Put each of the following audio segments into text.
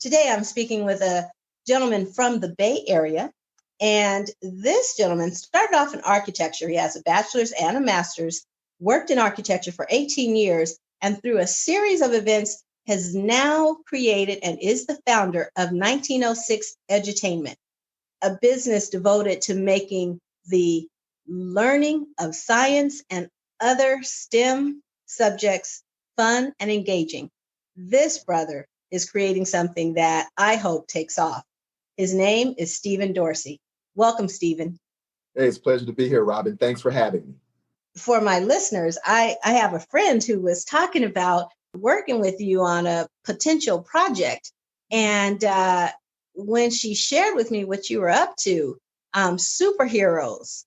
Today I'm speaking with a gentleman from the Bay Area. And this gentleman started off in architecture. He has a bachelor's and a master's, worked in architecture for 18 years, and through a series of events has now created and is the founder of 1906 Edutainment, a business devoted to making the learning of science and other STEM subjects fun and engaging. This brother is creating something that I hope takes off. His name is Stephen Dorsey. Welcome, Stephen. Hey, it's a pleasure to be here, Robin. Thanks for having me. For my listeners, I have a friend who was talking about working with you on a potential project. And when she shared with me what you were up to, superheroes,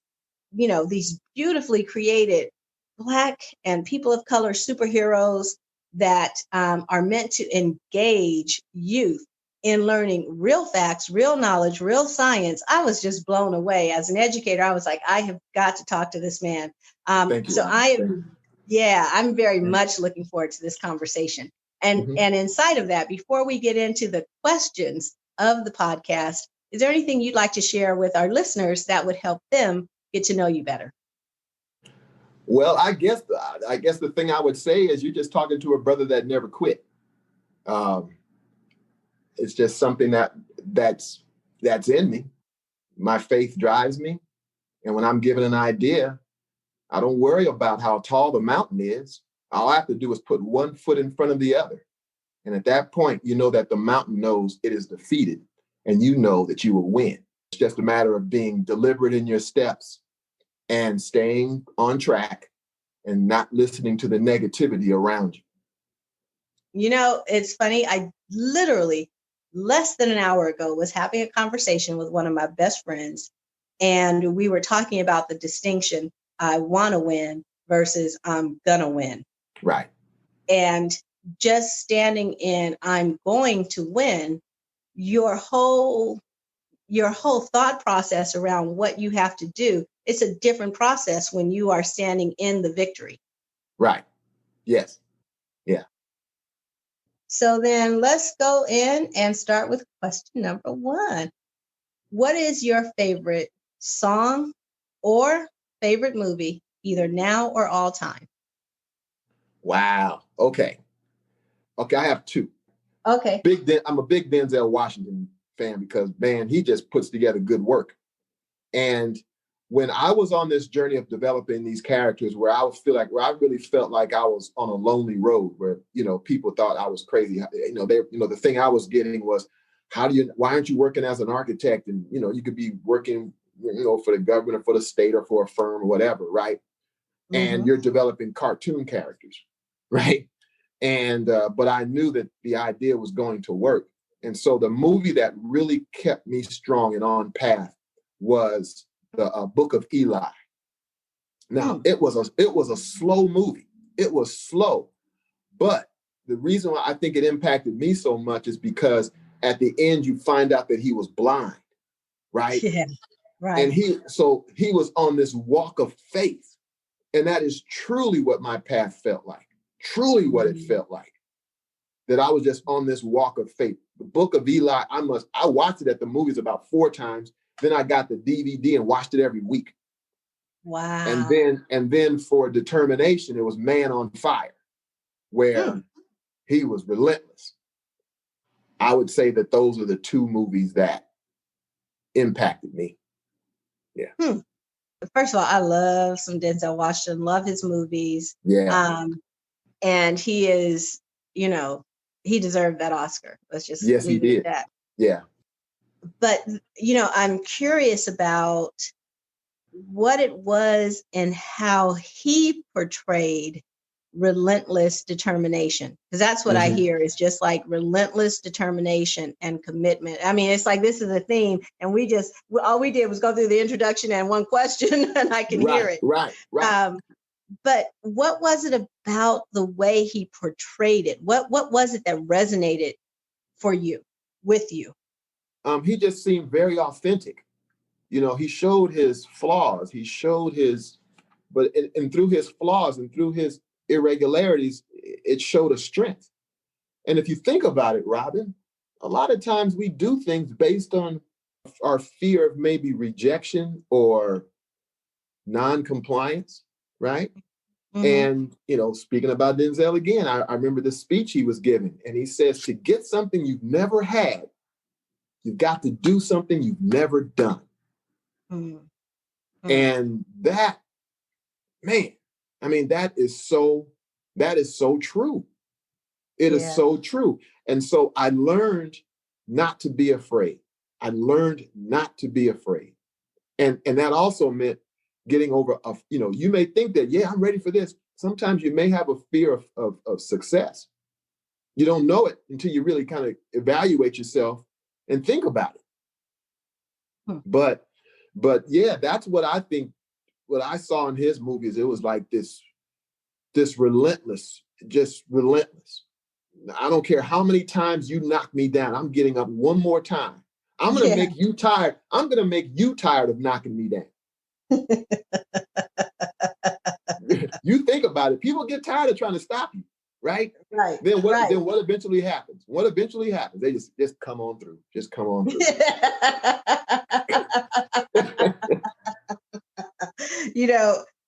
these beautifully created Black and people of color superheroes that are meant to engage youth in learning real facts, real knowledge, real science. I was just blown away. As an educator, I was like, I have got to talk to this man. Thank you. So I'm very much looking forward to this conversation. And inside of that, before we get into the questions of the podcast, is there anything you'd like to share with our listeners that would help them get to know you better? Well, I guess the thing I would say is you're just talking to a brother that never quit. It's just something that's in me. My faith drives me. And when I'm given an idea, I don't worry about how tall the mountain is. All I have to do is put one foot in front of the other. And at that point, you know that the mountain knows it is defeated and you know that you will win. It's just a matter of being deliberate in your steps and staying on track and not listening to the negativity around you. It's funny. I literally less than an hour ago was having a conversation with one of my best friends. And we were talking about the distinction, I want to win versus I'm going to win. Right. And just standing in, I'm going to win, your whole thought process around what you have to do, it's a different process when you are standing in the victory. Right. Yes. Yeah. So then let's go in and start with question number one. What is your favorite song or favorite movie, either now or all time? Wow. Okay, I have two. Okay. I'm a big Denzel Washington fan because, man, he just puts together good work. And when I was on this journey of developing these characters where I really felt like I was on a lonely road where, people thought I was crazy. The thing I was getting was, why aren't you working as an architect? And, you could be working, for the government or for the state or for a firm or whatever. Right. Mm-hmm. And you're developing cartoon characters. Right. And, but I knew that the idea was going to work. And so the movie that really kept me strong and on path was the Book of Eli. Now, it was a slow movie. It was slow. But the reason why I think it impacted me so much is because at the end, you find out that he was blind, right? Yeah, right. And he was on this walk of faith. And that is truly what my path felt like, truly what it felt like, that I was just on this walk of faith. The Book of Eli, I watched it at the movies about 4 times. Then I got the DVD and watched it every week. Wow. And then for Determination, it was Man on Fire, where he was relentless. I would say that those are the 2 movies that impacted me. Yeah. First of all, I love some Denzel Washington, love his movies. Yeah. And he is, he deserved that Oscar. Let's just leave it at that. Yeah. But, I'm curious about what it was and how he portrayed relentless determination. Because that's what I hear is just like relentless determination and commitment. I mean, it's like this is a theme. And all we did was go through the introduction and one question and I can hear it. Right. But what was it about the way he portrayed it? What was it that resonated for you, with you? He just seemed very authentic. He showed his flaws. And through his flaws and through his irregularities, it showed a strength. And if you think about it, Robin, a lot of times we do things based on our fear of maybe rejection or non-compliance, right? Mm-hmm. And, speaking about Denzel again, I remember the speech he was giving, and he says, to get something you've never had, you've got to do something you've never done. Mm-hmm. And that, man, I mean, that is so true. It is so true. And so I learned not to be afraid. I learned not to be afraid. And that also meant getting over, you may think that, yeah, I'm ready for this. Sometimes you may have a fear of success. You don't know it until you really kind of evaluate yourself and think about it. But yeah, that's what I think, what I saw in his movies, it was like this relentless, just relentless. I don't care how many times you knock me down, I'm getting up one more time. I'm going to make you tired. I'm going to make you tired of knocking me down. You think about it. People get tired of trying to stop you, right? Right. Then what eventually happens? What eventually happens? They just come on through. Just come on through.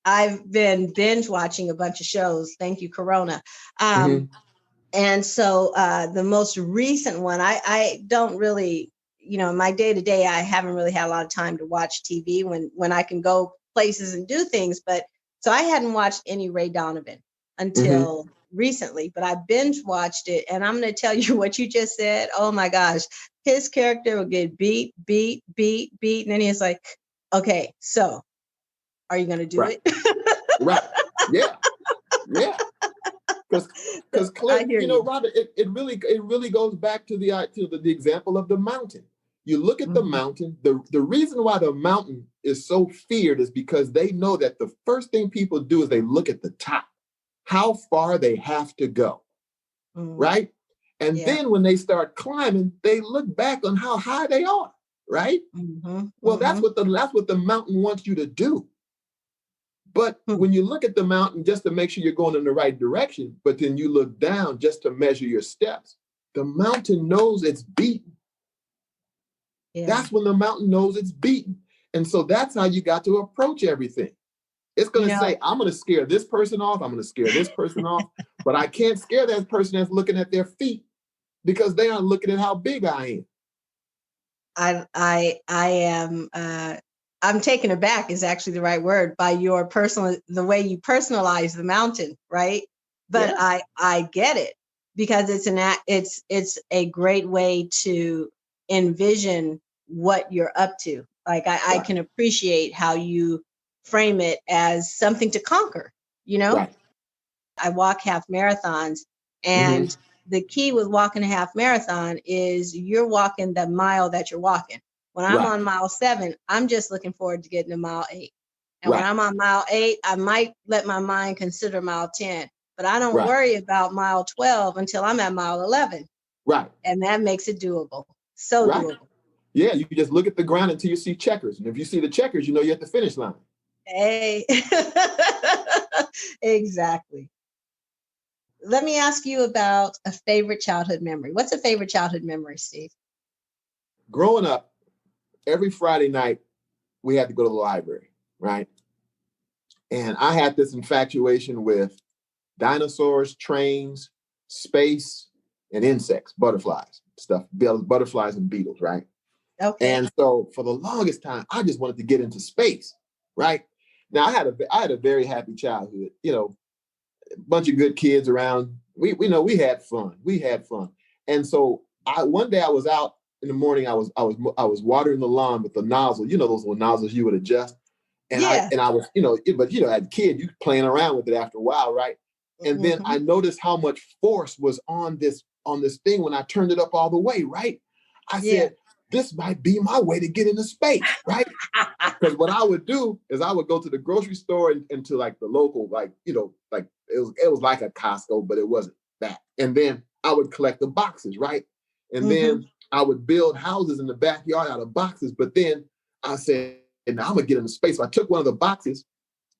I've been binge watching a bunch of shows. Thank you, Corona. And so the most recent one, I don't really, in my day to day, I haven't really had a lot of time to watch TV when I can go places and do things. But so I hadn't watched any Ray Donovan until recently, but I binge watched it. And I'm going to tell you what you just said. Oh my gosh, his character will get beat. And then he's like, okay, so are you going to do it? Right. Yeah. Yeah. Because Cliff, Robert, it really goes back to the example of the mountain. You look at the mountain. The reason why the mountain is so feared is because they know that the first thing people do is they look at the top, how far they have to go, right? And then when they start climbing, they look back on how high they are, right? Well, that's what the mountain wants you to do. But when you look at the mountain just to make sure you're going in the right direction, but then you look down just to measure your steps, the mountain knows it's beaten. Yeah. That's when the mountain knows it's beaten. And so that's how you got to approach everything. It's going to say, I'm going to scare this person off. I'm going to scare this person off. But I can't scare that person that's looking at their feet because they aren't looking at how big I am. I'm taken aback is actually the right word by the way you personalize the mountain, right? But I get it because it's a great way to envision what you're up to. Like I can appreciate how you frame it as something to conquer, Right. I walk half marathons, and the key with walking a half marathon is you're walking the mile that you're walking. When I'm on mile 7, I'm just looking forward to getting to mile 8. And when I'm on mile 8, I might let my mind consider mile 10, but I don't worry about mile 12 until I'm at mile 11. Right. And that makes it doable. So doable. Yeah, you can just look at the ground until you see checkers. And if you see the checkers, you're at the finish line. Hey, exactly. Let me ask you about a favorite childhood memory. What's a favorite childhood memory, Steve? Growing up, every Friday night, we had to go to the library, right? And I had this infatuation with dinosaurs, trains, space, and insects, butterflies, butterflies and beetles, right? Okay. And so for the longest time, I just wanted to get into space, right? Now, I had a very happy childhood, a bunch of good kids around. We had fun. We had fun. And so one day I was out in the morning, I was watering the lawn with the nozzle, those little nozzles you would adjust. And I was, but as a kid, you playing around with it after a while, right? And then I noticed how much force was on this thing when I turned it up all the way, right? I said, this might be my way to get into space, right? Because what I would do is I would go to the grocery store and to like the local, it was like a Costco, but it wasn't that. And then I would collect the boxes, right? And then I would build houses in the backyard out of boxes. But then I said, and I'm gonna get into space. So I took one of the boxes,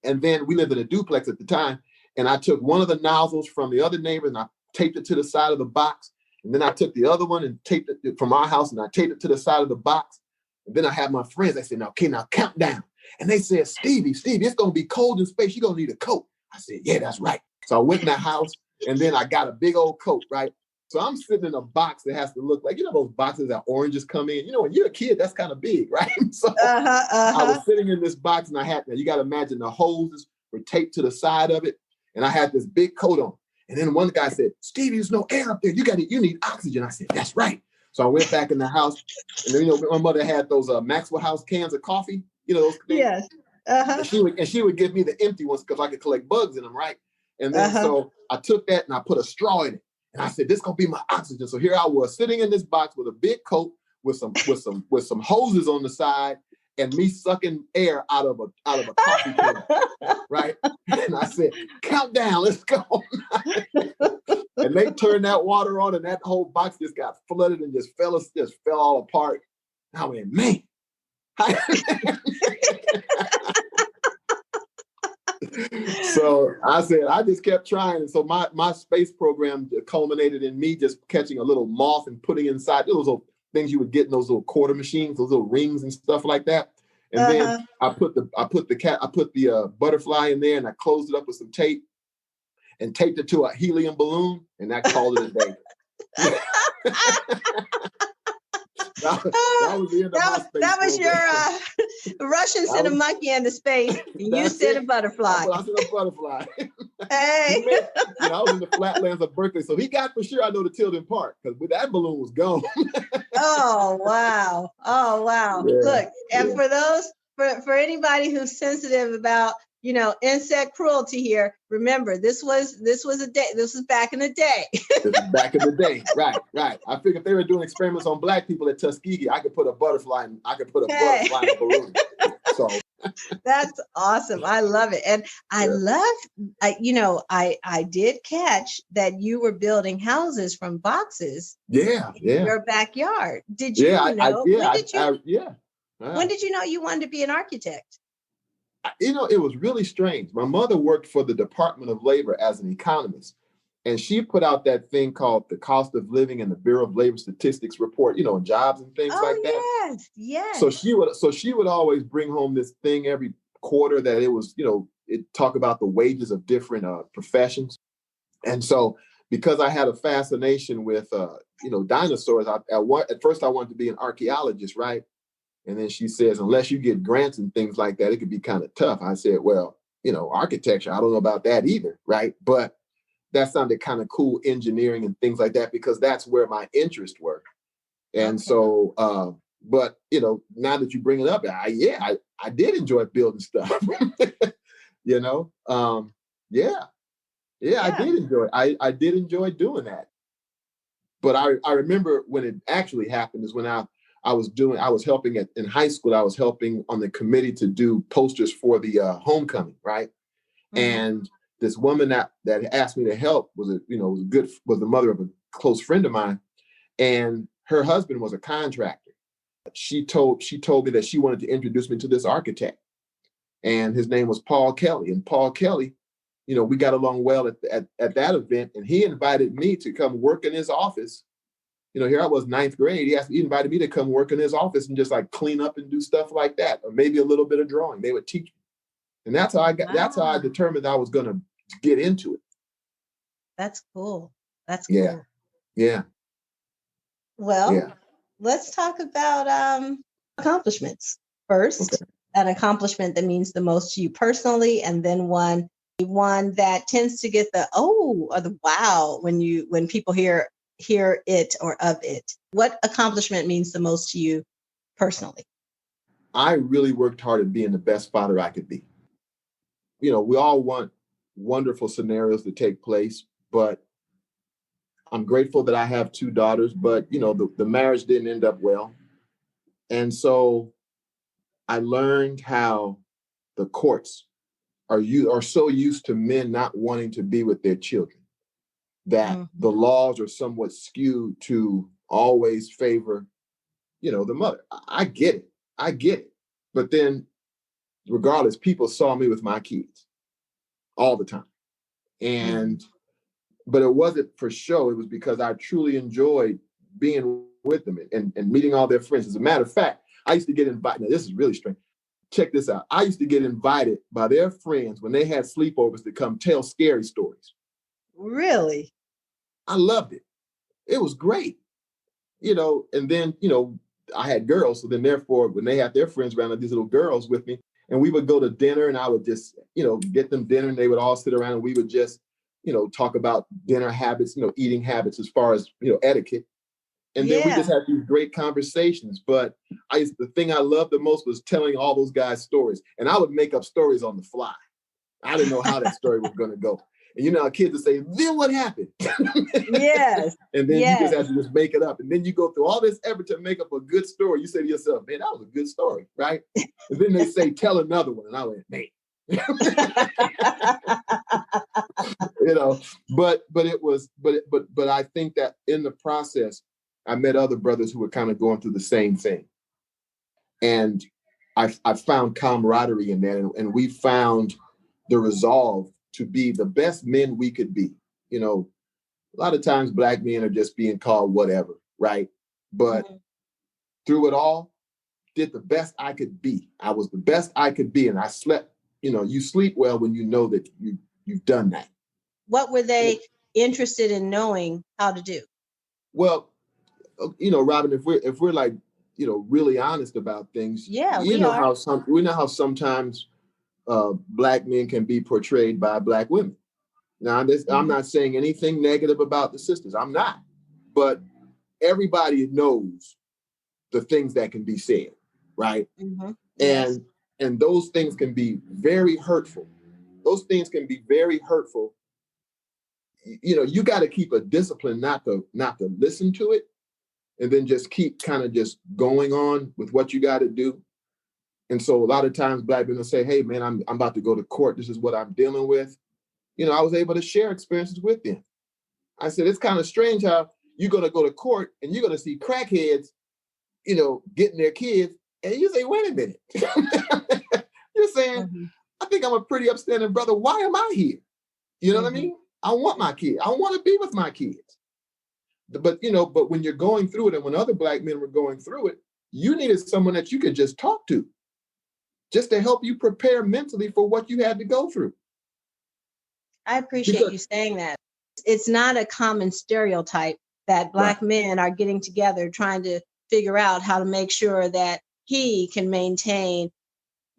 and then we lived in a duplex at the time. And I took one of the nozzles from the other neighbor and I taped it to the side of the box. And then I took the other one and taped it from our house, and I taped it to the side of the box. And then I had my friends, they said, now, okay, now count down. And they said, Stevie, it's going to be cold in space. You're going to need a coat. I said, yeah, that's right. So I went in the house, and then I got a big old coat, right? So I'm sitting in a box that has to look like, those boxes that oranges come in. When you're a kid, that's kind of big, right? So I was sitting in this box, and you got to imagine the hoses were taped to the side of it. And I had this big coat on. And then one guy said, Stevie, there's no air up there. You need oxygen. I said, that's right. So I went back in the house, and then, my mother had those Maxwell House cans of coffee, those things. Yes. And she would give me the empty ones because I could collect bugs in them, right? And then so I took that and I put a straw in it. And I said, this is gonna be my oxygen. So here I was sitting in this box with a big coat with some hoses on the side, and me sucking air out of a coffee can, right? And I said, count down, let's go. And they turned that water on, and that whole box just got flooded and just fell all apart. I went, man. So I said, I just kept trying. And so my space program culminated in me just catching a little moth and putting inside those little things you would get in those little quarter machines, those little rings and stuff like that. And then I put the butterfly in there, and I closed it up with some tape and taped it to a helium balloon, and that called it a day. That was the end of my space that was program. Your Russian sent a monkey into space, and you sent a butterfly. I sent a butterfly. Hey. I was in the flatlands of Berkeley, so he got for sure I know the Tilden Park, because that balloon was gone. Oh wow. Yeah, look, and for those for anybody who's sensitive about insect cruelty here, remember this was back in the day. This was back in the day, right. I figured if they were doing experiments on Black people at Tuskegee, I could put a butterfly in a balloon. So that's awesome. I love it. And I did catch that you were building houses from boxes in your backyard. Did you know? When did you know you wanted to be an architect? It was really strange. My mother worked for the Department of Labor as an economist, and she put out that thing called the Cost of Living and the Bureau of Labor Statistics report, jobs and things like that. Yes. So she would always bring home this thing every quarter that it was, it talk about the wages of different professions. And so because I had a fascination with, dinosaurs, at first I wanted to be an archaeologist, right? And then she says, unless you get grants and things like that, it could be kind of tough. I said, well, architecture, I don't know about that either, right? But that sounded kind of cool, engineering and things like that, because that's where my interests were. And so, but, now that you bring it up, I did enjoy building stuff, I did enjoy doing that. But I remember when it actually happened is when I was helping in high school. I was helping on the committee to do posters for the homecoming, right? Mm-hmm. And this woman that asked me to help was the mother of a close friend of mine, and her husband was a contractor. She told me that she wanted to introduce me to this architect, and his name was Paul Kelly. And Paul Kelly, we got along well at that event, and he invited me to come work in his office. Here I was, 9th grade. He invited me to come work in his office and just like clean up and do stuff like that, or maybe a little bit of drawing. They would teach me, and that's how I determined I was going to get into it. That's cool. That's cool. Yeah. Well, let's talk about accomplishments first. Okay. An accomplishment that means the most to you personally, and then one that tends to get the or the wow when people hear it or of it. What accomplishment means the most to you personally? I really worked hard at being the best father I could be. We all want wonderful scenarios to take place, but I'm grateful that I have 2 daughters, but the marriage didn't end up well. And so I learned how the courts are so used to men not wanting to be with their children that the laws are somewhat skewed to always favor, the mother. I get it. But then regardless, people saw me with my kids all the time. And But it wasn't for show. It was because I truly enjoyed being with them and meeting all their friends. As a matter of fact, I used to get invited. Now, this is really strange. Check this out. I used to get invited by their friends when they had sleepovers to come tell scary stories. Really? I loved it. It was great. And then, I had girls. So then therefore, when they had their friends around, these little girls with me, and we would go to dinner and I would just, get them dinner and they would all sit around and we would just, talk about dinner habits, eating habits as far as, etiquette. And then we just had these great conversations. But the thing I loved the most was telling all those guys stories. And I would make up stories on the fly. I didn't know how that story was going to go. And kids would say, then what happened? Yes. And then you just have to just make it up. And then you go through all this effort to make up a good story. You say to yourself, man, that was a good story, right? And then they say, tell another one. And I went, man. But I think that in the process, I met other brothers who were kind of going through the same thing. And I found camaraderie in that. And we found the resolve to be the best men we could be. A lot of times Black men are just being called whatever, right? But through it all, did the best I could be. I was the best I could be. And I slept, you sleep well when you know that you've done that. What were they interested in knowing how to do? Well, Robin, if we're like, really honest about things, we know how sometimes Black men can be portrayed by Black women. Now, I'm not saying anything negative about the sisters. I'm not. But everybody knows the things that can be said, right? Mm-hmm. Yes. And those things can be very hurtful. Those things can be very hurtful. You got to keep a discipline not to listen to it, and then just keep kind of just going on with what you got to do. And so a lot of times Black men will say, hey, man, I'm about to go to court. This is what I'm dealing with. I was able to share experiences with them. I said, it's kind of strange how you're going to go to court and you're going to see crackheads, getting their kids. And you say, wait a minute. You're saying, I think I'm a pretty upstanding brother. Why am I here? You know what I mean? I want my kid. I want to be with my kids. But when you're going through it, and when other Black men were going through it, you needed someone that you could just talk to, just to help you prepare mentally for what you had to go through. I appreciate you saying that. It's not a common stereotype that Black men are getting together trying to figure out how to make sure that he can maintain,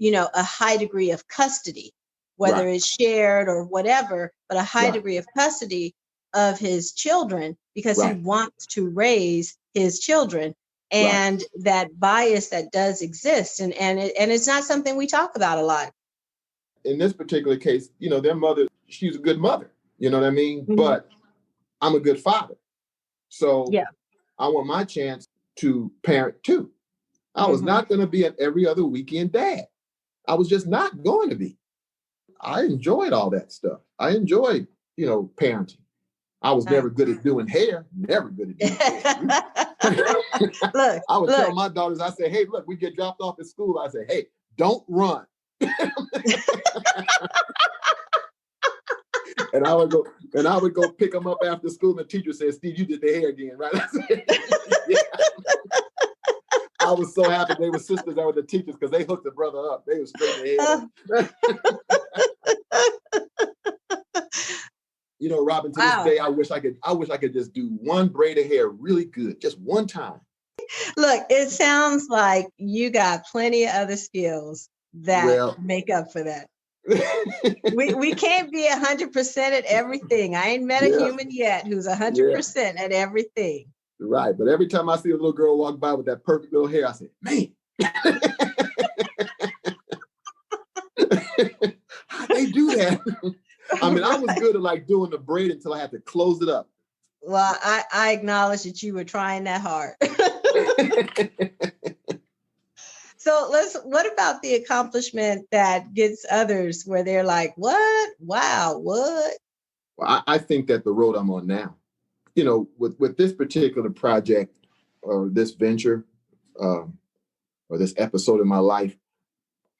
a high degree of custody, whether it's shared or whatever, but a high degree of custody of his children because he wants to raise his children. And that bias that does exist. And it's not something we talk about a lot. In this particular case, their mother, she's a good mother, you know what I mean? Mm-hmm. But I'm a good father. So I want my chance to parent too. I was not going to be an every other weekend dad. I was just not going to be. I enjoyed all that stuff. I enjoyed, parenting. I was never good at doing hair, never good at doing hair. I would tell my daughters, I say, hey, look, we get dropped off at school. I say, hey, don't run. And I would go pick them up after school. And the teacher said, Steve, you did the hair again, right? I said, yeah. I was so happy they were sisters that were the teachers because they hooked the brother up. They were straight ahead. Robin, to this day, I wish I could just do one braid of hair really good, just one time. Look, it sounds like you got plenty of other skills that make up for that. we can't be 100% at everything. I ain't met a human yet who's 100% at everything. Right, but every time I see a little girl walk by with that perfect little hair, I say, man, how'd they do that? I mean, I was good at like doing the braid until I had to close it up. Well, I acknowledge that you were trying that hard. So what about the accomplishment that gets others where they're like, what? Wow, what? Well, I think that the road I'm on now, with this particular project or this venture or this episode in my life,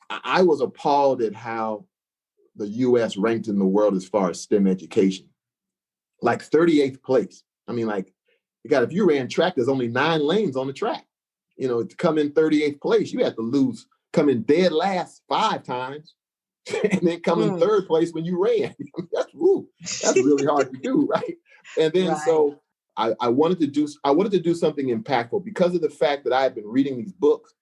I was appalled at how the U.S. ranked in the world as far as STEM education. like 38th place. I mean, like, if you ran track, there's only 9 lanes on the track. To come in 38th place, you have to come in dead last 5 times, and then come in 3rd place when you ran. That's really hard to do, right? And then Right. so I wanted to do something impactful because of the fact that I had been reading these books,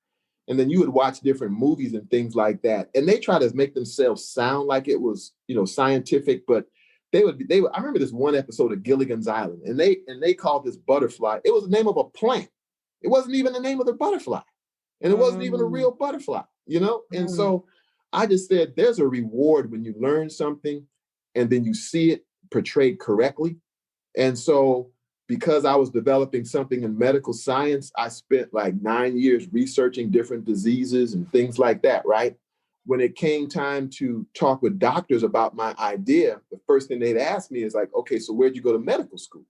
and then you would watch different movies and things like that, and they try to make themselves sound like it was scientific, but they would. I remember this one episode of Gilligan's Island, and they called this butterfly. It was the name of a plant. It wasn't even the name of the butterfly, and it wasn't even a real butterfly. And so I just said, there's a reward when you learn something, and then you see it portrayed correctly. And so, because I was developing something in medical science, I spent like 9 years researching different diseases and things like that, right? When it came time to talk with doctors about my idea, the first thing they'd ask me is like, okay, so where'd you go to medical school?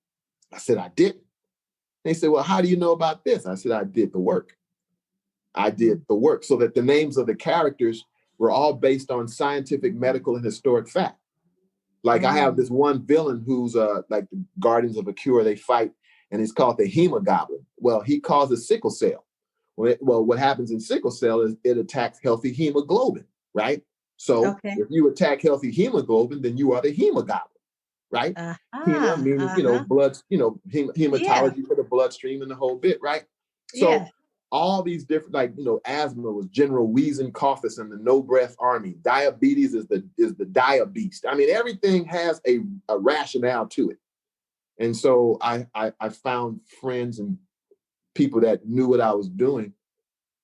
I said, I didn't. They said, well, how do you know about this? I said, I did the work. So that the names of the characters were all based on scientific, medical, and historic fact. Like I have this one villain who's like the Guardians of a Cure, they fight, and he's called the Hemogoblin. Well, he causes sickle cell. Well, what happens in sickle cell is it attacks healthy hemoglobin, right? So if you attack healthy hemoglobin, then you are the Hemogoblin, right? Hema meaning, blood, hematology for the bloodstream and the whole bit, right? So all these different, like, asthma was General Wheezing Coughless and the No Breath Army. Diabetes is the Dia Beast. I mean, everything has a rationale to it. And so I found friends and people that knew what I was doing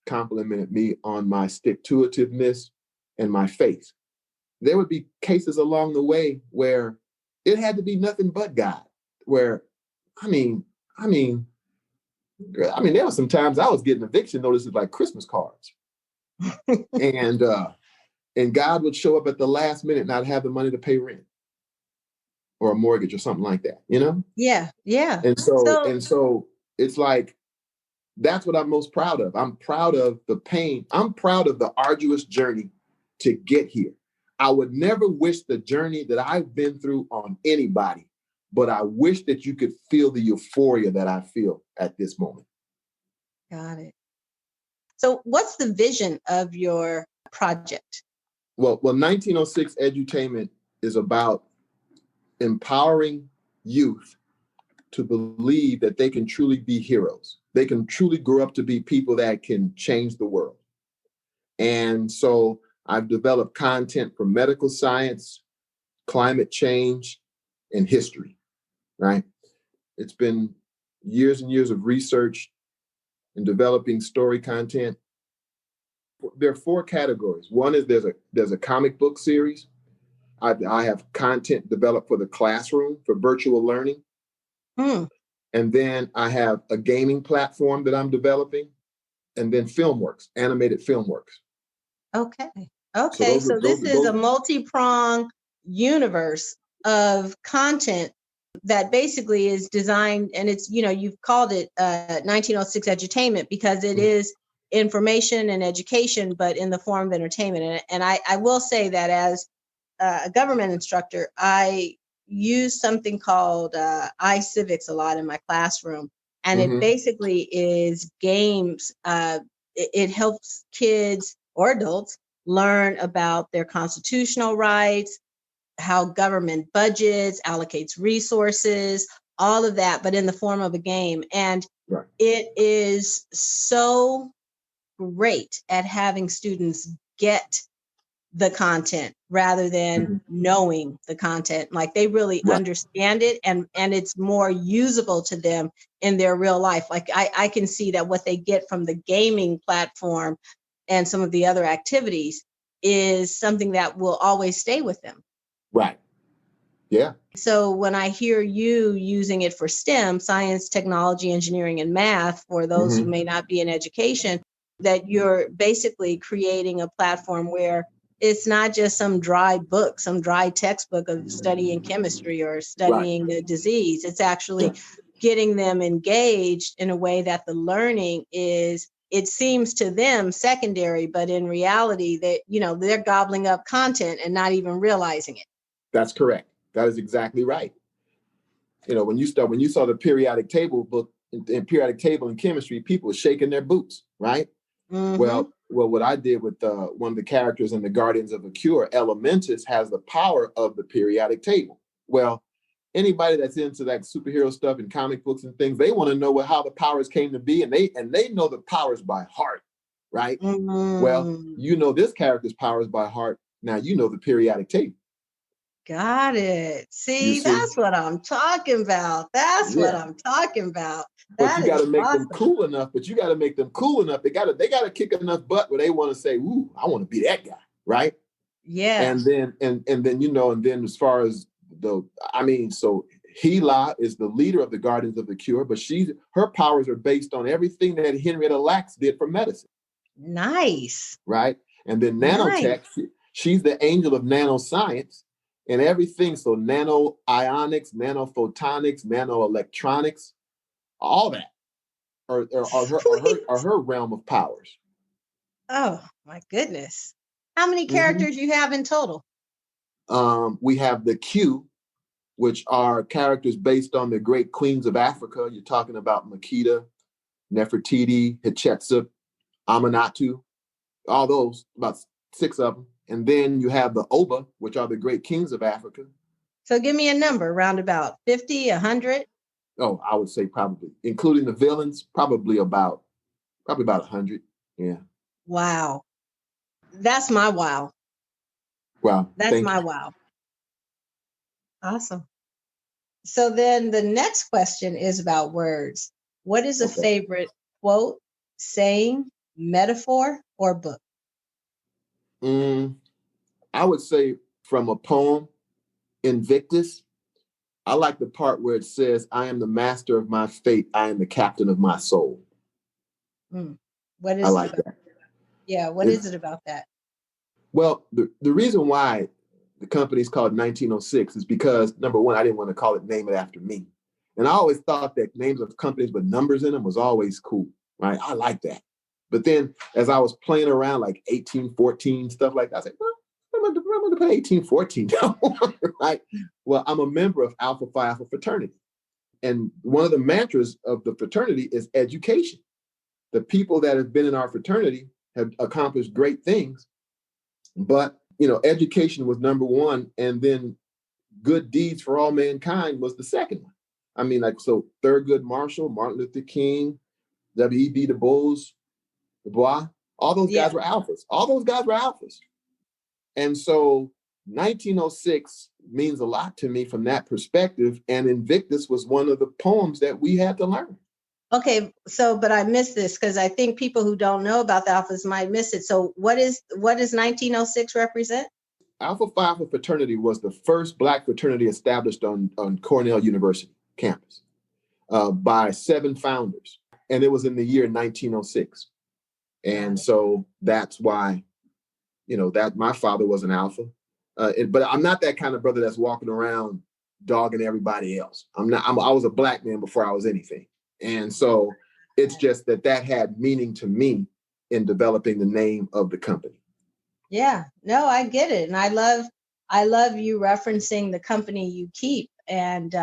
complimented me on my stick-to-itiveness and my faith. There would be cases along the way where it had to be nothing but God. Where, I mean, there were some times I was getting eviction notices like Christmas cards, and God would show up at the last minute and I'd have the money to pay rent or a mortgage or something like that, Yeah. And so it's like, that's what I'm most proud of. I'm proud of the pain. I'm proud of the arduous journey to get here. I would never wish the journey that I've been through on anybody, but I wish that you could feel the euphoria that I feel at this moment. Got it. So what's the vision of your project? Well, 1906 Edutainment is about empowering youth to believe that they can truly be heroes. They can truly grow up to be people that can change the world. And so I've developed content for medical science, climate change, and history, right? It's been years and years of research and developing story content. There are 4 categories. One is there's a comic book series. I have content developed for the classroom for virtual learning. And then I have a gaming platform that I'm developing, and then FilmWorks, animated FilmWorks. Okay. So this is a multi-pronged universe of content that basically is designed, and it's, you've called it 1906 Edutainment because it is information and education, but in the form of entertainment. And I will say that as a government instructor, I use something called iCivics a lot in my classroom. And it basically is games. It helps kids or adults learn about their constitutional rights, how government budgets, allocates resources, all of that, but in the form of a game. And it is so great at having students get the content rather than knowing the content. Like they really understand it, and it's more usable to them in their real life. Like I can see that what they get from the gaming platform and some of the other activities is something that will always stay with them. Right. Yeah. So when I hear you using it for STEM, science, technology, engineering, and math, for those who may not be in education, that you're basically creating a platform where it's not just some dry book, some dry textbook of studying chemistry or studying the disease. It's actually getting them engaged in a way that the learning is, it seems to them secondary, but in reality that, they're gobbling up content and not even realizing it. That's correct. That is exactly right. when you saw the periodic table book in periodic table in chemistry, people were shaking their boots, right? Mm-hmm. Well, what I did with one of the characters in the Guardians of a Cure, Elementus, has the power of the periodic table. Well, anybody that's into that superhero stuff and comic books and things, they want to know how the powers came to be, and they know the powers by heart, right? Mm-hmm. Well, this character's powers by heart. Now you know the periodic table. Got it. See, that's what I'm talking about. That's what I'm talking about. But you got to make them cool enough. They got to kick enough butt where they want to say, "Ooh, I want to be that guy," right? Yeah. And then as far as so Hela is the leader of the Guardians of the Cure, but her powers are based on everything that Henrietta Lacks did for medicine. Nice. Right. And then nanotech, she's the angel of nanoscience. And everything, so nano ionics, nanophotonics, nanoelectronics, all that are her realm of powers. Oh my goodness! How many characters you have in total? We have the Q, which are characters based on the great queens of Africa. You're talking about Makeda, Nefertiti, Hatshepsut, Amunatu, all those, about 6 of them. And then you have the Oba, which are the great kings of Africa. So give me a number, round about 50, 100? Oh, I would say probably, including the villains, probably about 100. Yeah. Wow. That's my wow. Wow. That's my wow. Awesome. So then the next question is about words. What is a favorite quote, saying, metaphor, or book? I would say from a poem, Invictus. I like the part where it says, "I am the master of my fate. I am the captain of my soul." What is I like that. Yeah. What is it about that? Well, the reason why the company's called 1906 is because, number one, I didn't want to call it Name It After Me. And I always thought that names of companies with numbers in them was always cool, right? I like that. But then as I was playing around like 1814, stuff like that, I said, well, I'm going to put 1814 down, right? Well, I'm a member of Alpha Phi Alpha fraternity. And one of the mantras of the fraternity is education. The people that have been in our fraternity have accomplished great things, but education was number one, and then good deeds for all mankind was the second one. I mean, so Thurgood Marshall, Martin Luther King, W.E.B. Du Bois, all those guys were alphas. And so 1906 means a lot to me from that perspective. And Invictus was one of the poems that we had to learn. Okay, but I missed this because I think people who don't know about the alphas might miss it. So what does 1906 represent? Alpha Phi Alpha fraternity was the first Black fraternity established on Cornell University campus by 7 founders. And it was in the year 1906. And so that's why, that my father was an alpha. But I'm not that kind of brother that's walking around dogging everybody else. I was a Black man before I was anything. And so it's just that had meaning to me in developing the name of the company. Yeah, no, I get it. And I love you referencing the company you keep. And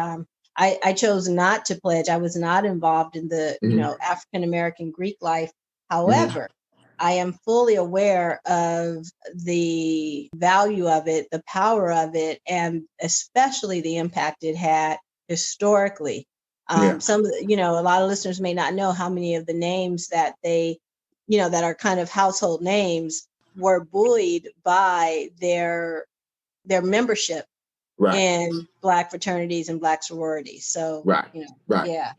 I chose not to pledge. I was not involved in the, African-American Greek life. However, I am fully aware of the value of it, the power of it, and especially the impact it had historically. Some, a lot of listeners may not know how many of the names that they, that are kind of household names were buoyed by their membership in Black fraternities and Black sororities. So, yeah.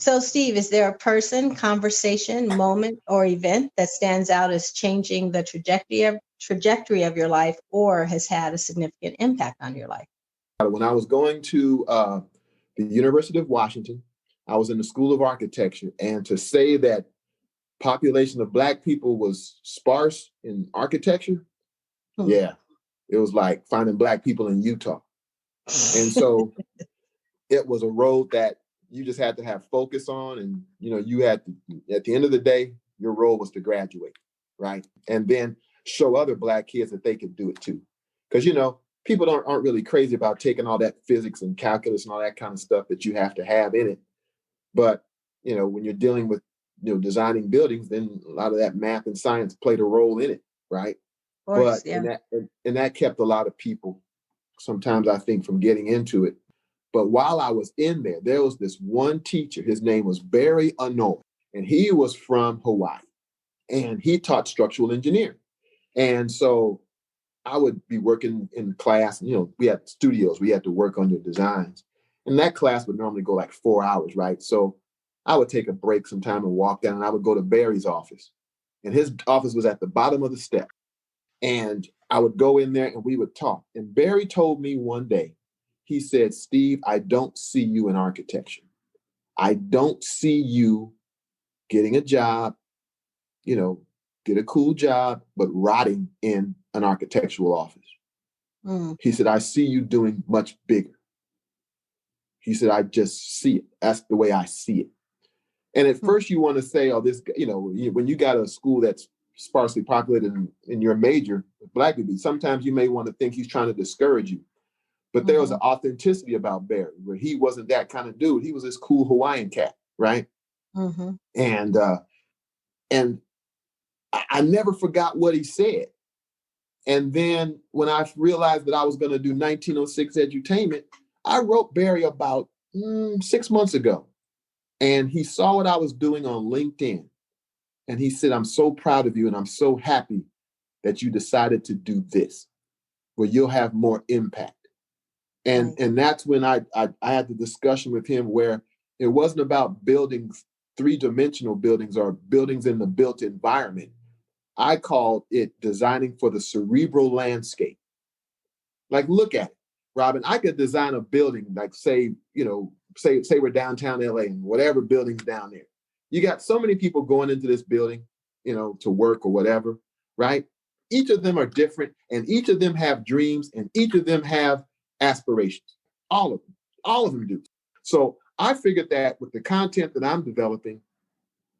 So, Steve, is there a person, conversation, moment, or event that stands out as changing the trajectory of your life or has had a significant impact on your life? When I was going to the University of Washington, I was in the School of Architecture, and to say that population of Black people was sparse in architecture, it was like finding Black people in Utah. And so it was a road that you just had to have focus on, and you had to, at the end of the day, your role was to graduate, right? And then show other Black kids that they could do it too. Because people aren't really crazy about taking all that physics and calculus and all that kind of stuff that you have to have in it. But, when you're dealing with, designing buildings, then a lot of that math and science played a role in it, right? Of course, But and that kept a lot of people sometimes, I think, from getting into it. But while I was in there was this one teacher. His name was Barry Anoy, and he was from Hawaii, and he taught structural engineering. And so I would be working in class, and, we had studios, we had to work on your designs. And that class would normally go like 4 hours, right? So I would take a break sometime and walk down, and I would go to Barry's office. And his office was at the bottom of the step. And I would go in there and we would talk. And Barry told me one day, he said, "Steve, I don't see you in architecture. I don't see you getting a job, get a cool job, but rotting in an architectural office." He said, "I see you doing much bigger." He said, "I just see it. That's the way I see it." And at first you want to say, oh, this, when you got a school that's sparsely populated in your major, Black people, sometimes you may want to think he's trying to discourage you. But there was an authenticity about Barry, where he wasn't that kind of dude. He was this cool Hawaiian cat, right? And I never forgot what he said. And then when I realized that I was going to do 1906 Edutainment, I wrote Barry about 6 months ago. And he saw what I was doing on LinkedIn. And he said, "I'm so proud of you, and I'm so happy that you decided to do this, where you'll have more impact." And that's when I had the discussion with him, where it wasn't about buildings, three-dimensional buildings or buildings in the built environment. I called it designing for the cerebral landscape. Like, look at it, Robin. I could design a building, like say we're downtown LA and whatever building's down there. You got so many people going into this building, to work or whatever, right? Each of them are different, and each of them have dreams, and each of them have aspirations. All of them do. So I figured that with the content that I'm developing,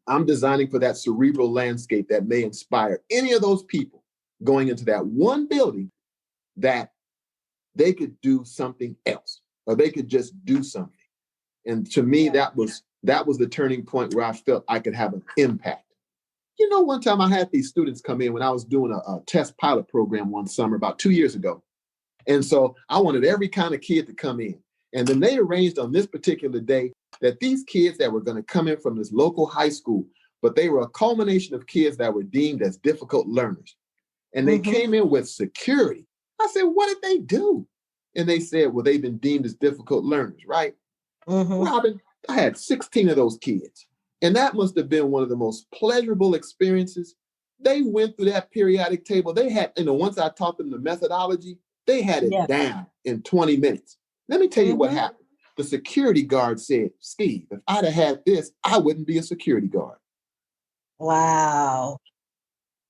I'm designing for that cerebral landscape that may inspire any of those people going into that one building, that they could do something else, or they could just do something. And to me, that was the turning point where I felt I could have an impact. One time I had these students come in when I was doing a test pilot program one summer about 2 years ago. And so I wanted every kind of kid to come in. And then they arranged on this particular day that these kids that were going to come in from this local high school, but they were a culmination of kids that were deemed as difficult learners. And they came in with security. I said, "What did they do?" And they said, "Well, they've been deemed as difficult learners," right? Robin, I had 16 of those kids. And that must have been one of the most pleasurable experiences. They went through that periodic table. They had, once I taught them the methodology, they had it down in 20 minutes. Let me tell you what happened. The security guard said, "Steve, if I'd have had this, I wouldn't be a security guard." Wow.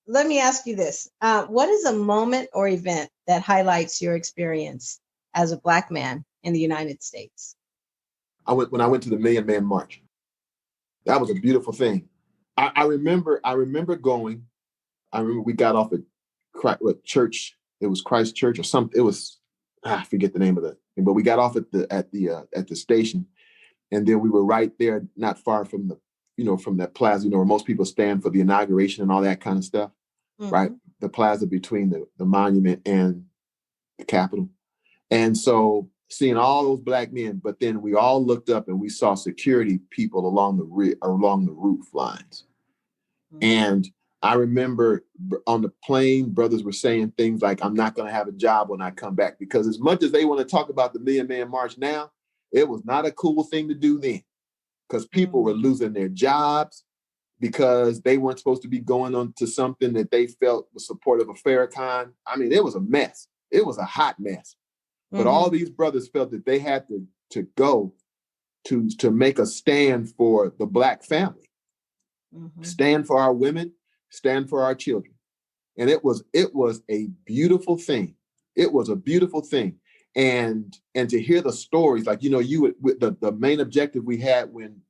Let me ask you this. What is a moment or event that highlights your experience as a Black man in the United States? When I went to the Million Man March. That was a beautiful thing. I remember going. I remember we got off at church. It was Christ Church or something. It was, I forget the name of it. But we got off at the station, and then we were right there, not far from from that plaza, where most people stand for the inauguration and all that kind of stuff, right? The plaza between the monument and the Capitol. And so seeing all those Black men, but then we all looked up and we saw security people along the roof lines. And I remember on the plane, brothers were saying things like, "I'm not going to have a job when I come back," because as much as they want to talk about the Million Man March now, it was not a cool thing to do then, because people were losing their jobs because they weren't supposed to be going on to something that they felt was supportive of Farrakhan. I mean, it was a mess. It was a hot mess. But all these brothers felt that they had to go to make a stand for the Black family, stand for our women, stand for our children. And it was a beautiful thing. It was a beautiful thing. And to hear the stories, like, the main objective we had when,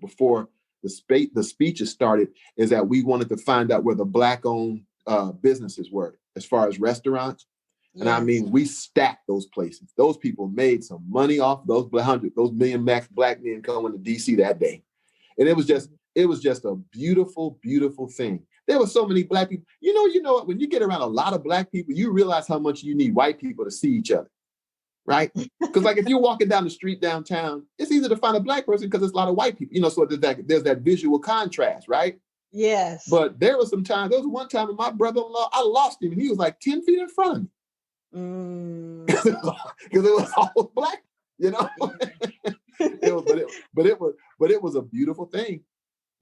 before the speeches started, is that we wanted to find out where the Black-owned businesses were, as far as restaurants. And I Yes. mean, we stacked those places. Those people made some money off those million max black men coming to DC that day. And it was just a beautiful, beautiful thing. There were so many black people. You know what? When you get around a lot of black people, you realize how much you need white people to see each other, right? Because like if you're walking down the street downtown, it's easy to find a black person because there's a lot of white people. So there's that visual contrast, right? Yes. But there was one time when my brother-in-law, I lost him, and he was like 10 feet in front of me. Because it was all black, but it was a beautiful thing.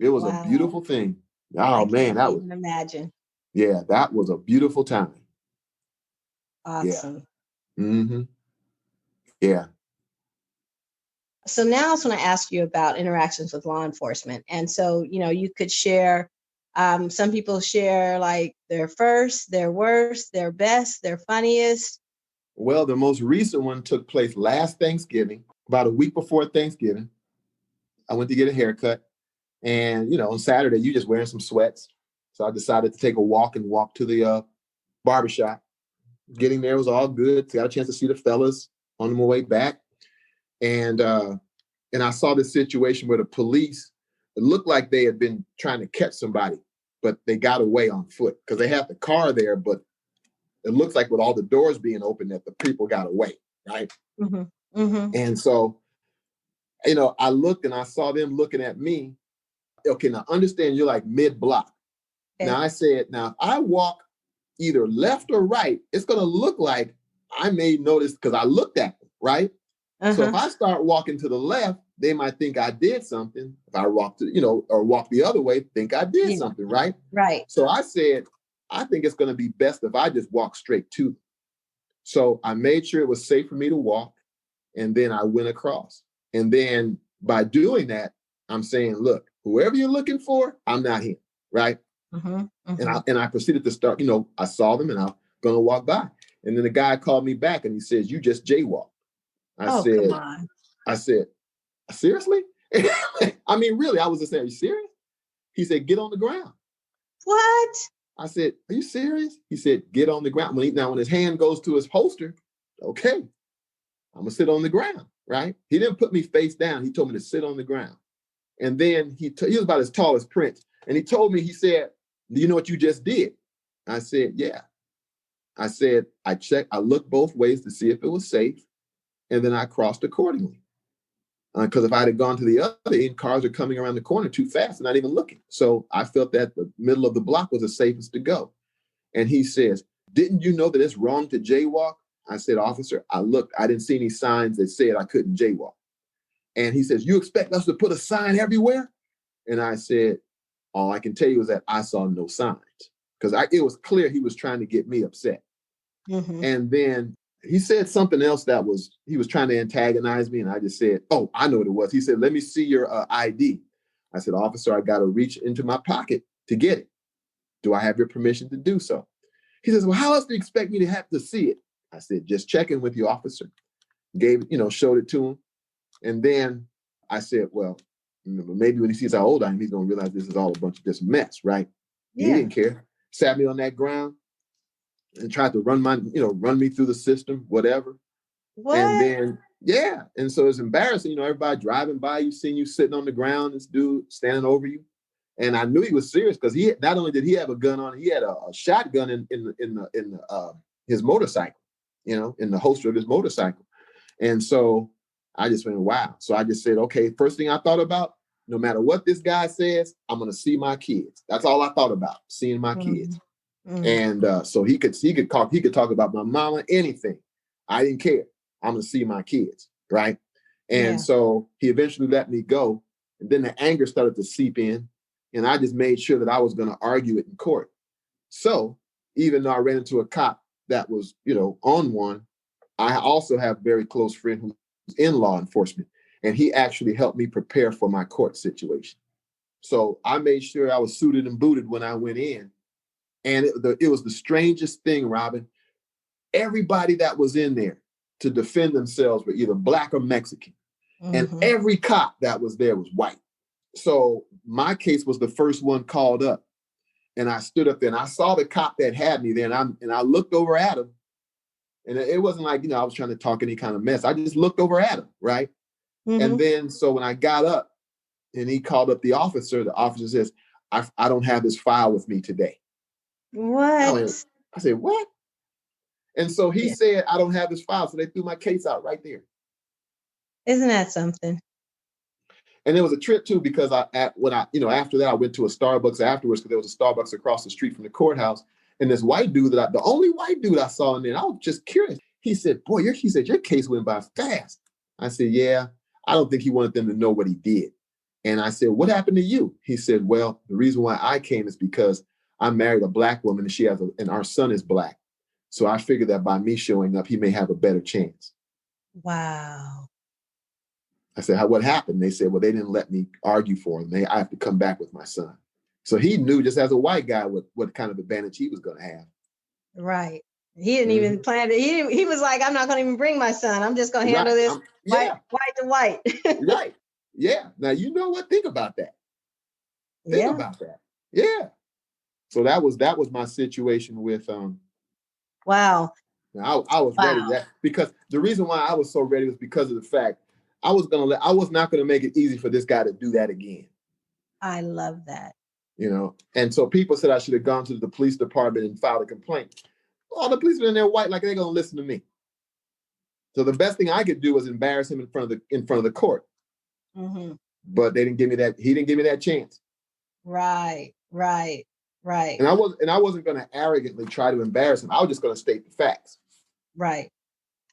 It was a beautiful thing. Oh man, that was imagine. Yeah, that was a beautiful time. Awesome. Yeah. Mm-hmm. Yeah. So now I was going to ask you about interactions with law enforcement. And so, you could share, some people share like their first, their worst, their best, their funniest. Well, the most recent one took place last Thanksgiving, about a week before Thanksgiving. I went to get a haircut. And, on Saturday, you just wearing some sweats. So I decided to take a walk to the barbershop. Getting there was all good. Got a chance to see the fellas on my way back. And I saw this situation where the police, it looked like they had been trying to catch somebody, but they got away on foot because they had the car there, but it looks like with all the doors being open that the people got away, right? Mm-hmm. Mm-hmm. And so, I looked and I saw them looking at me. Okay, now understand you're like mid-block. Okay. Now I said, if I walk either left or right, it's going to look like I may notice because I looked at them, right? Uh-huh. So if I start walking to the left, they might think I did something. If I walk or walk the other way, think I did something, right? Right. So I said, I think it's going to be best if I just walk straight to them. So I made sure it was safe for me to walk. And then I went across. And then by doing that, I'm saying, look, whoever you're looking for, I'm not him, right? Mm-hmm, mm-hmm. And I proceeded to start, I saw them and I'm going to walk by. And then the guy called me back and he says, you just jaywalked. Come on. I said, seriously? I mean, really, I was just saying, are you serious? He said, get on the ground. What? I said, are you serious? He said, get on the ground. When his hand goes to his holster, okay, I'm going to sit on the ground, right? He didn't put me face down. He told me to sit on the ground. And then he was about as tall as Prince. And he told me, he said, do you know what you just did? I said, yeah. I said, I looked both ways to see if it was safe. And then I crossed accordingly. Because if I had gone to the other end, cars are coming around the corner too fast and not even looking. So I felt that the middle of the block was the safest to go. And he says, didn't you know that it's wrong to jaywalk? I said, officer, I looked. I didn't see any signs that said I couldn't jaywalk. And he says, you expect us to put a sign everywhere? And I said, all I can tell you is that I saw no signs. Because it was clear he was trying to get me upset. Mm-hmm. And then he said something else he was trying to antagonize me. And I just said, oh, I know what it was. He said, let me see your ID. I said, officer, I got to reach into my pocket to get it. Do I have your permission to do so? He says, well, how else do you expect me to have to see it? I said, just checking with you, officer. Showed it to him. And then I said, well, maybe when he sees how old I am, he's going to realize this is all a bunch of this mess, right? Yeah. He didn't care. Sat me on that ground and tried to run me through the system, whatever. What? And then, yeah. And so it's embarrassing, everybody driving by you, seeing you sitting on the ground, this dude standing over you. And I knew he was serious because not only did he have a gun on, he had a shotgun in his motorcycle, in the holster of his motorcycle. And so I just went, wow. So I just said, okay, first thing I thought about, no matter what this guy says, I'm going to see my kids. That's all I thought about, seeing my kids. Mm-hmm. And so he could talk about my mama, anything. I didn't care. I'm going to see my kids, right? And so he eventually let me go. And then the anger started to seep in. And I just made sure that I was going to argue it in court. So even though I ran into a cop that was, on one, I also have a very close friend who's in law enforcement. And he actually helped me prepare for my court situation. So I made sure I was suited and booted when I went in. And it was the strangest thing, Robin. Everybody that was in there to defend themselves were either Black or Mexican. Mm-hmm. And every cop that was there was white. So my case was the first one called up. And I stood up there and I saw the cop that had me there. And I looked over at him. And it wasn't like, I was trying to talk any kind of mess. I just looked over at him, right? Mm-hmm. And then, so when I got up and he called up the officer says, I don't have this file with me today. What? I said, what? And so he said, I don't have this file. So they threw my case out right there. Isn't that something? And it was a trip too, because after that, I went to a Starbucks afterwards, because there was a Starbucks across the street from the courthouse. And this white dude the only white dude I saw in there, I was just curious. He said, boy, your case went by fast. I said, yeah, I don't think he wanted them to know what he did. And I said, what happened to you? He said, well, the reason why I came is because I married a black woman and and our son is black. So I figured that by me showing up, he may have a better chance. Wow. I said, what happened? They said, well, they didn't let me argue for him. I have to come back with my son. So he knew, just as a white guy, what kind of advantage he was going to have. Right. He didn't even plan it. He was like, I'm not going to even bring my son. I'm just going to handle this white to white. Right. Yeah. Now, you know what? Think about that. Think about that. Yeah. So that was my situation with Wow. I was ready because the reason why I was so ready was because of the fact I was not gonna make it easy for this guy to do that again. I love that. And so people said I should have gone to the police department and filed a complaint. All the policemen in there white, like they're gonna listen to me. So the best thing I could do was embarrass him in front of the court. Mm-hmm. But they didn't give me that. He didn't give me that chance. Right. And I wasn't going to arrogantly try to embarrass him. I was just going to state the facts. Right.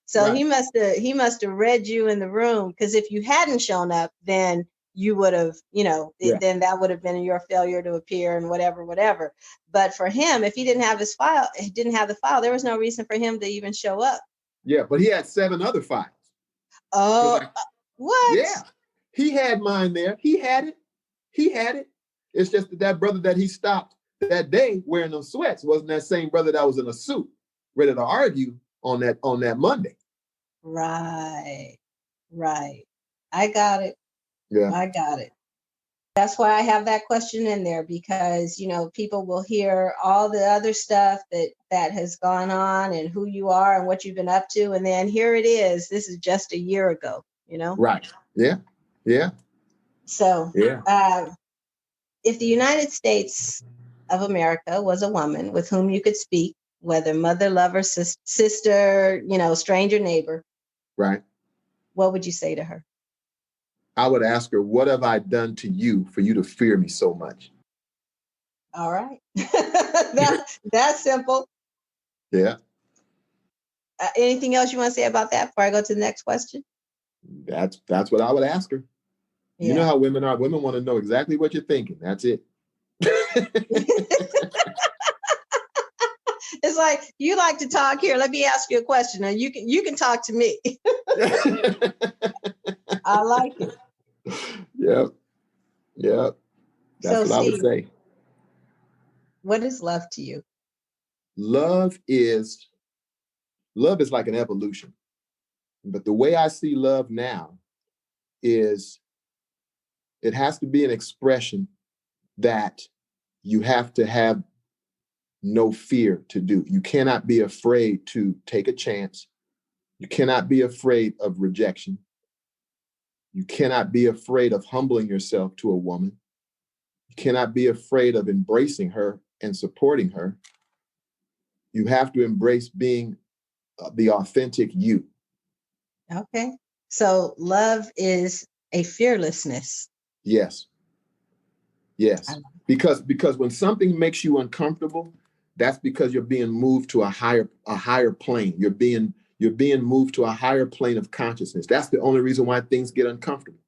So he must have read you in the room, because if you hadn't shown up, then you would have, then that would have been your failure to appear and whatever. But for him, if he didn't have the file, there was no reason for him to even show up. Yeah, but he had 7 other files. Oh, what? Yeah, he had mine there. He had it. It's just that brother that he stopped that day wearing those sweats wasn't that same brother that was in a suit ready to argue on that Monday. Right. I got it. Yeah. I got it. That's why I have that question in there, because, people will hear all the other stuff that has gone on and who you are and what you've been up to. And then here it is. This is just a year ago, Right. Yeah. Yeah. So, if the United States of America was a woman with whom you could speak, whether mother, lover, sister, stranger, neighbor, right, what would you say to her? I would ask her, what have I done to you for you to fear me so much? All right. That's simple. Yeah. Anything else you want to say about that before I go to the next question? That's what I would ask her. Yeah. You know how women are. Women want to know exactly what you're thinking. That's it. It's like, you like to talk here. Let me ask you a question. And you can talk to me. I like it. Yep. That's what I would say. What is love to you? Love is like an evolution. But the way I see love now is it has to be an expression that you have to have no fear to do. You cannot be afraid to take a chance. You cannot be afraid of rejection. You cannot be afraid of humbling yourself to a woman. You cannot be afraid of embracing her and supporting her. You have to embrace being the authentic you. Okay. So love is a fearlessness. Yes. Because when something makes you uncomfortable, that's because you're being moved to a higher plane. You're being moved to a higher plane of consciousness. That's the only reason why things get uncomfortable.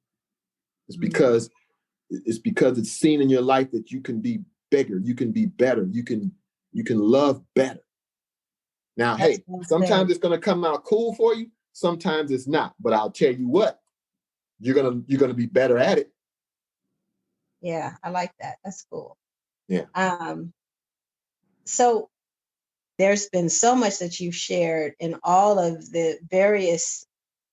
It's because it's seen in your life that you can be bigger, you can be better, you can love better. Now, sometimes it's going to come out cool for you. Sometimes it's not. But I'll tell you what, you're gonna be better at it. Yeah, I like that. That's cool. Yeah. So there's been so much that you've shared in all of the various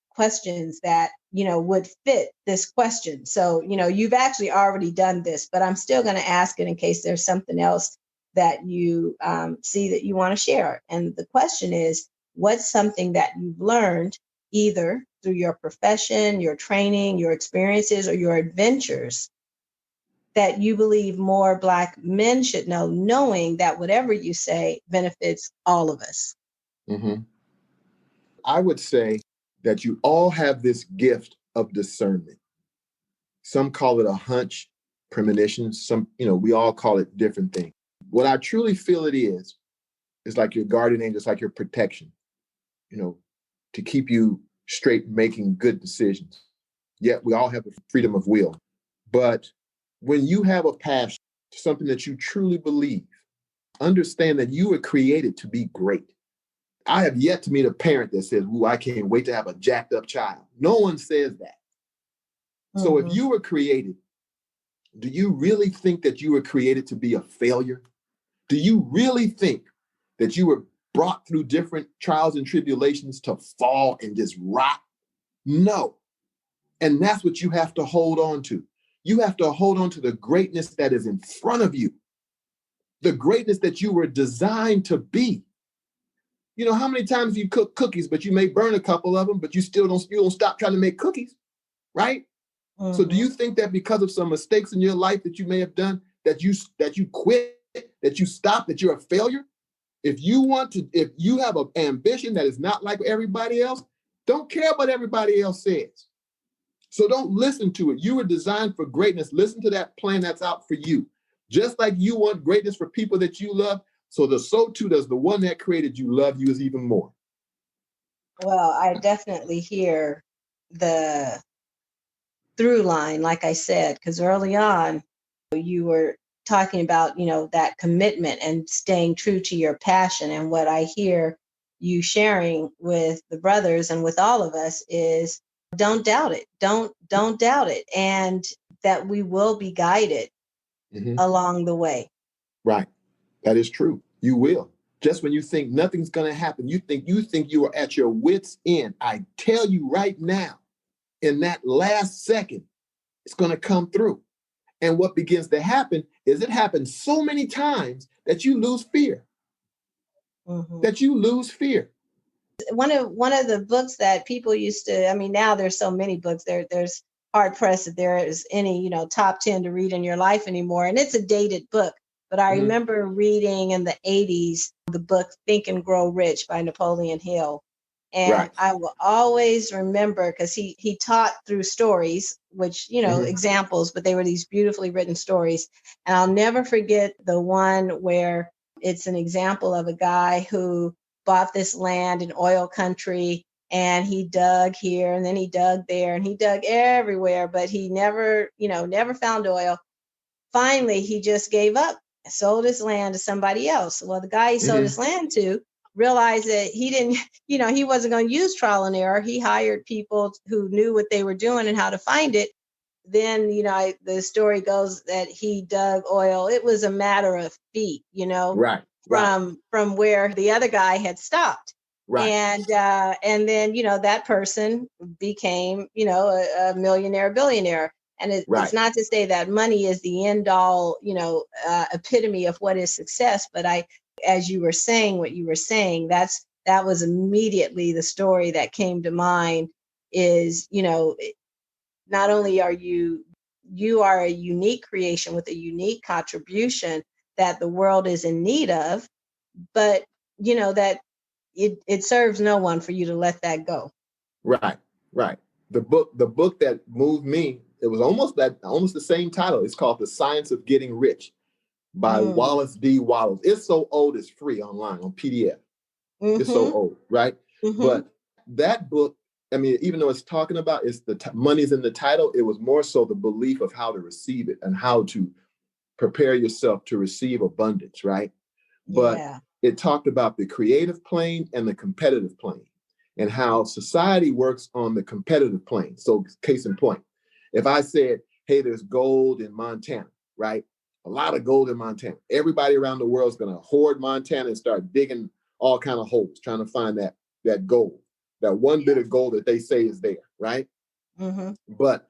questions that, would fit this question. So, you've actually already done this, but I'm still going to ask it in case there's something else that you see that you want to share. And the question is, what's something that you've learned either through your profession, your training, your experiences, or your adventures that you believe more Black men should know, knowing that whatever you say benefits all of us? Mm-hmm. I would say that you all have this gift of discernment. Some call it a hunch, premonition. Some, we all call it different things. What I truly feel it is like your guardian angel, it's like your protection, to keep you straight, making good decisions. Yet we all have the freedom of will. But when you have a passion, something that you truly believe, understand that you were created to be great. I have yet to meet a parent that says, "Ooh, I can't wait to have a jacked up child." No one says that. Mm-hmm. So if you were created, do you really think that you were created to be a failure? Do you really think that you were brought through different trials and tribulations to fall and just rot? No. And that's what you have to hold on to. You have to hold on to the greatness that is in front of you, the greatness that you were designed to be. How many times you cook cookies, but you may burn a couple of them, but you don't stop trying to make cookies, right? Mm-hmm. So do you think that because of some mistakes in your life that you may have done, that you quit, that you stop, that you're a failure? If you have an ambition that is not like everybody else, don't care what everybody else says. So don't listen to it. You were designed for greatness. Listen to that plan that's out for you. Just like you want greatness for people that you love, so too does the one that created you love you is even more. Well, I definitely hear the through line, like I said, because early on you were talking about, that commitment and staying true to your passion. And what I hear you sharing with the brothers and with all of us is don't doubt it. Don't doubt it. And that we will be guided along the way. Right. That is true. You will. Just when you think nothing's going to happen, you think you are at your wit's end. I tell you right now, in that last second, it's going to come through. And what begins to happen is it happens so many times that you lose fear. Mm-hmm. That you lose fear. One of the books that people used to, now there's so many books, there's hard pressed that there is any, top 10 to read in your life anymore. And it's a dated book. But I remember reading in the 80s the book Think and Grow Rich by Napoleon Hill. And right. I will always remember, because he taught through stories, which, examples, but they were these beautifully written stories. And I'll never forget the one where it's an example of a guy who bought this land in oil country, and he dug here and then he dug there and he dug everywhere, but he never found oil. Finally, he just gave up, sold his land to somebody else. Well, the guy he sold his land to realized that he didn't, he wasn't going to use trial and error. He hired people who knew what they were doing and how to find it. Then, the story goes that he dug oil. It was a matter of feet, right. From where the other guy had stopped. Right. And then, that person became, a millionaire, billionaire. And it's not to say that money is the end all, epitome of what is success. But as you were saying what you were saying, that was immediately the story that came to mind is, not only are you are a unique creation with a unique contribution that the world is in need of, but, that it serves no one for you to let that go. Right. The book that moved me, it was almost the same title. It's called The Science of Getting Rich by Wallace D. Wallace. It's so old, it's free online on PDF. Mm-hmm. It's so old, right? Mm-hmm. But that book, even though it's talking about money's in the title, it was more so the belief of how to receive it and how to prepare yourself to receive abundance, right? But it talked about the creative plane and the competitive plane and how society works on the competitive plane. So case in point, if I said, hey, there's gold in Montana, right? A lot of gold in Montana. Everybody around the world is going to hoard Montana and start digging all kind of holes, trying to find that gold, that one bit of gold that they say is there, right? Mm-hmm. But,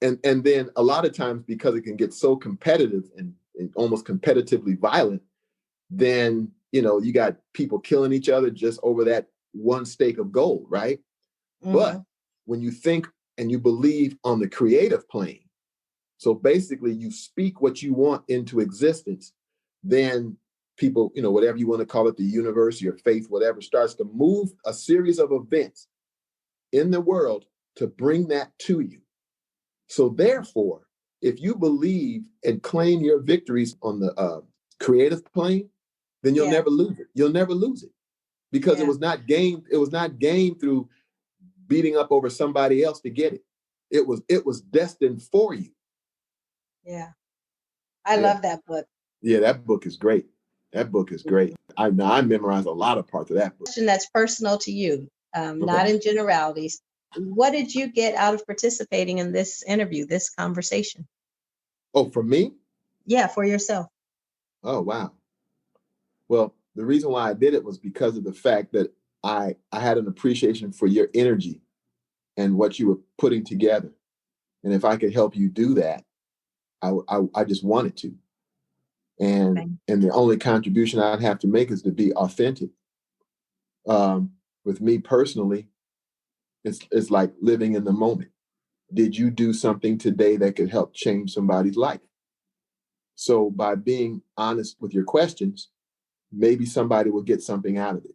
and then a lot of times, because it can get so competitive and almost competitively violent, then, you got people killing each other just over that one stake of gold, right? Mm-hmm. But when you think and you believe on the creative plane, so basically you speak what you want into existence, then people, whatever you want to call it, the universe, your faith, whatever, starts to move a series of events in the world to bring that to you. So therefore, if you believe and claim your victories on the creative plane, then you'll never lose it. You'll never lose it because it was not gained. It was not gained through beating up over somebody else to get it. It was destined for you. Yeah. I love that book. Yeah, that book is great. That book is great. I memorized a lot of parts of that book. Question that's personal to you, not in generalities. What did you get out of participating in this interview, this conversation? Oh, for me? Yeah, for yourself. Oh, wow. Well, the reason why I did it was because of the fact that I had an appreciation for your energy and what you were putting together. And if I could help you do that, I just wanted to. And the only contribution I'd have to make is to be authentic. With me personally, it's like living in the moment. Did you do something today that could help change somebody's life? So by being honest with your questions, maybe somebody will get something out of it.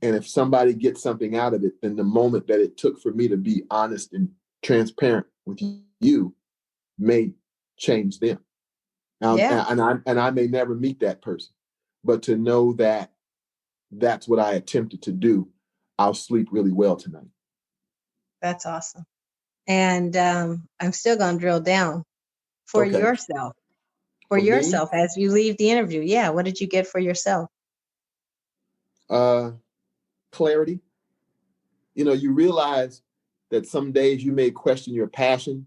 And if somebody gets something out of it, then the moment that it took for me to be honest and transparent with you may change them. And I may never meet that person, but to know that that's what I attempted to do, I'll sleep really well tonight. That's awesome. And I'm still going to drill down for yourself. For yourself, as you leave the interview. Yeah. What did you get for yourself? Clarity. You realize that some days you may question your passion.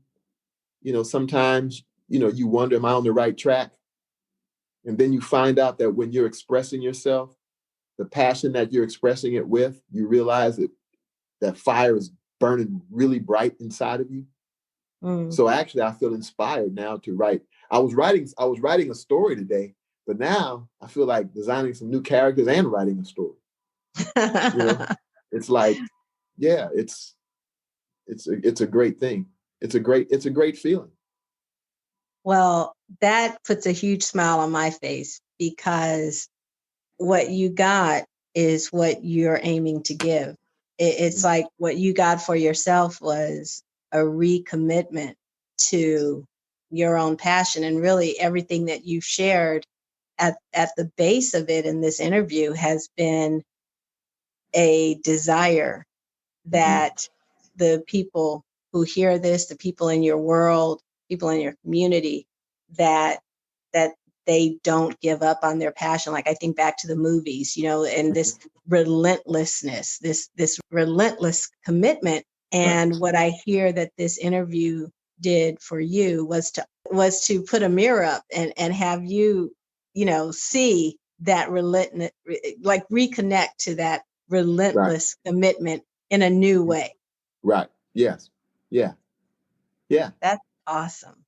Sometimes, you wonder, am I on the right track? And then you find out that when you're expressing yourself, the passion that you're expressing it with, you realize that fire is burning really bright inside of you. So actually, I feel inspired now to write. I was writing a story today, but now I feel like designing some new characters and writing a story. It's like, yeah, it's a great thing. It's a great feeling. Well, that puts a huge smile on my face because what you got is what you're aiming to give. It's like what you got for yourself was a recommitment to your own passion, and really everything that you've shared at the base of it in this interview has been a desire that the people who hear this, the people in your world, people in your community, that they don't give up on their passion. Like I think back to the movies, and this relentlessness, this relentless commitment. And what I hear that this interview did for you was to put a mirror up and have you, see that relentless, like reconnect to that relentless commitment in a new way. Right. Yes. Yeah. Yeah. That's awesome.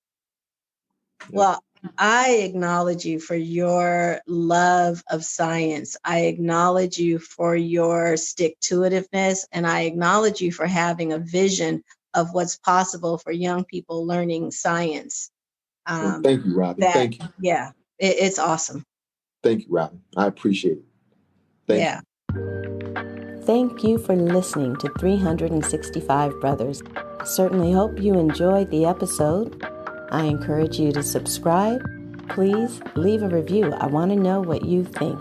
Yeah. Well, I acknowledge you for your love of science. I acknowledge you for your stick-to-itiveness, and I acknowledge you for having a vision of what's possible for young people learning science. Well, thank you, Robin. Thank you. Yeah, it's awesome. Thank you, Robin. I appreciate it. Thank you. Thank you for listening to 365 Brothers. I certainly hope you enjoyed the episode. I encourage you to subscribe. Please leave a review. I want to know what you think.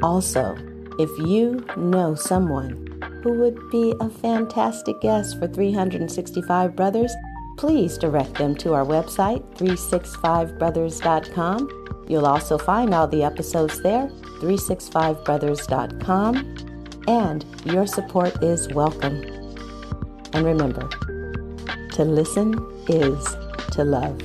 Also, if you know someone who would be a fantastic guest for 365 Brothers, please direct them to our website, 365brothers.com. You'll also find all the episodes there, 365brothers.com. And your support is welcome. And remember, to listen is to love.